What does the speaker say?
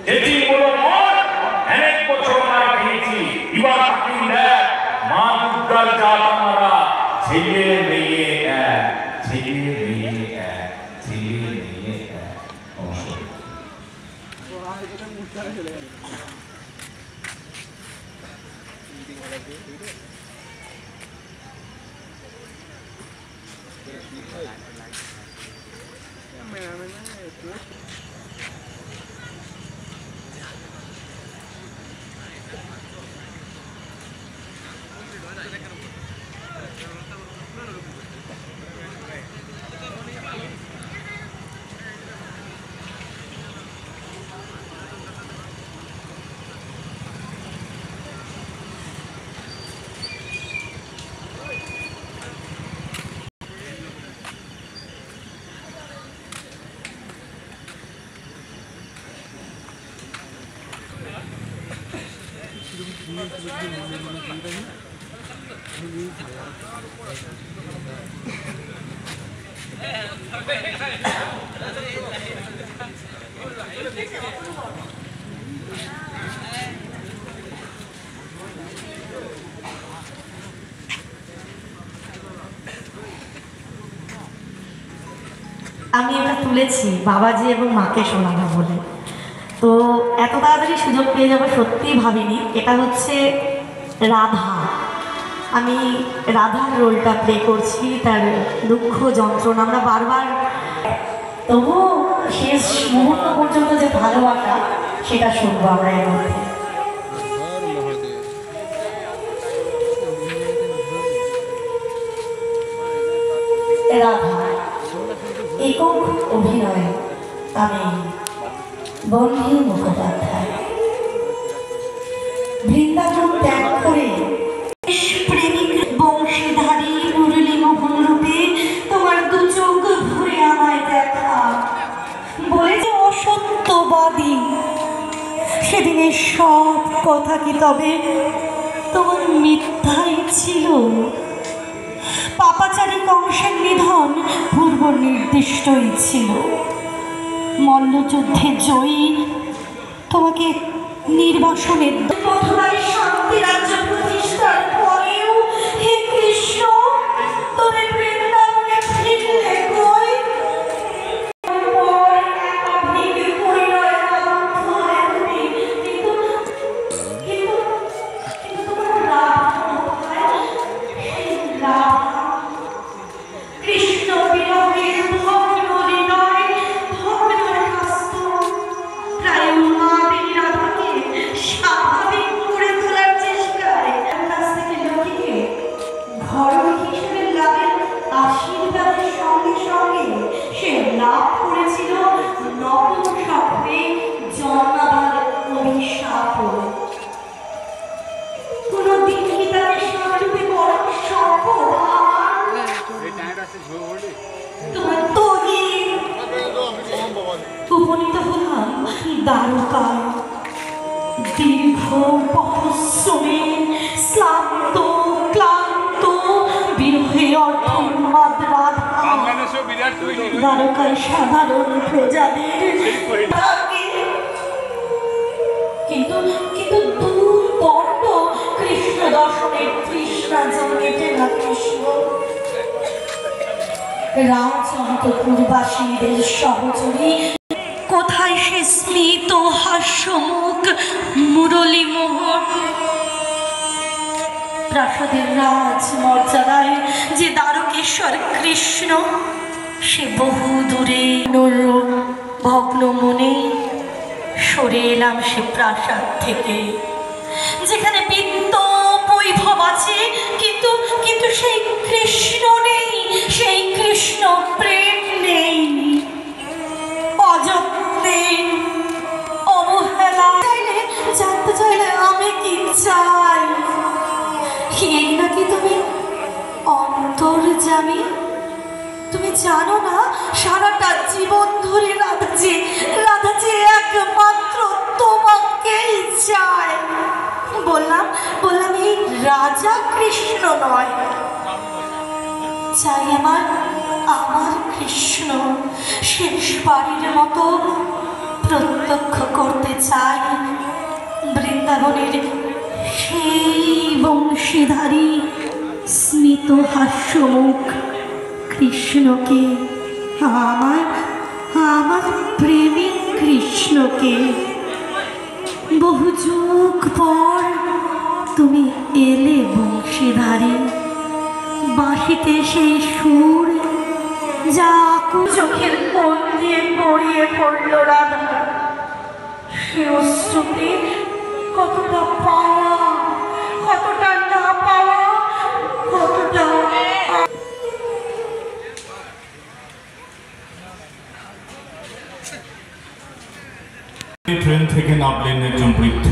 যেটি বলো মন অনেক বছর মার খেয়েছি এবার আপনি দেখ মা দুর্গার জাত আমরা ছেলে মেয়ে এক ছেলে মেয়ে এক ছেলে মেয়ে এক নমস্কার। আমি এটা তুলেছি বাবাজি এবং মাকে শোনানো বলে, তো এত তাড়াতাড়ি সুযোগ পেয়ে যাবো সত্যিই ভাবিনি। এটা হচ্ছে রাধা, আমি রাধার রোলটা প্লে করছি, তার দুঃখ যন্ত্রণা আমরা বারবার, তবু শেষ মুহূর্ত পর্যন্ত যে ভালোবাসা সেটা শুনবো আমরা এর মধ্যে। রাধা একক অভিনয়, আমি বন্ধু মুখোপাধ্যায়। বৃন্দাবন ত্যাগ করে প্রেমিক বংশীধারী মুরলী মোহন রূপে তোমার দু চোখ ভরে আমায় দেখা, বলেছে অসত্যবাদী সেদিনের সব কথা কি তবে তোমার মিথ্যাই ছিল? পাপাচারী কংসের নিধন পূর্ব নির্দিষ্টই ছিল। মল্লযুদ্ধে জয়ী তোমাকে নির্বাসনের মথুরায় শান্তি রাজ্য প্রতিষ্ঠার পরেও হে কৃষ্ণ তুমি বৃন্দাবনে ফিরলে কই? উপনীত হলাম দ্বারকায়, দীর্ঘ পথশ্রমে শ্রান্ত ক্লান্ত বিরহে অর্থমাদ রাধা দ্বারকায় সাধারণ প্রজাদের, কিন্তু কিন্তু দুর্দণ্ড কৃষ্ণ দর্শনের তৃষ্ণা জন্মেছে না কৃষ্ণ। রাজন্তপুরবাসীদের সহচরী কোথায় সে স্মিত হাস্যমুখ মুরলী মোহন? প্রাসাদের রাজ মর্যাদায় যে দ্বারকেশ্বর কৃষ্ণ, সে বহু দূরে ভগ্ন মনে সরে এলাম সে প্রাসাদ থেকে, যেখানে বিত্ত বৈভব আছে কিন্তু কিন্তু সেই কৃষ্ণ নেই, সেই কৃষ্ণ প্রেম নেই। অযত্নে অবহেলা জানতে চাইলে আমি কি চাই? এই নাকি তুমি অন্তর্যামী? তুমি জানো না সারাটা জীবন ধরে রাধা যে একমাত্র তোমাকেই চায়। বললাম এই রাজা কৃষ্ণ নয়, চাই আমার কৃষ্ণ শেষবারের মতো প্রত্যক্ষ করতে চাই বৃন্দাবনের সেই বংশীধারী স্মিত হাস্যমুখ কৃষ্ণকে, আমার আমার প্রেমিক কৃষ্ণকে। বহু যুগ পর তুমি এলে বংশীধারী, বাঁশিতে সেই সুর যা চোখের কোণ দিয়ে গড়িয়ে পড়ল রাধা। সে অশ্রুতে কতটা পাওয়া, কতটা না পাওয়া, কতটা ট্রেন থেকে নামলেন একজন বৃদ্ধ।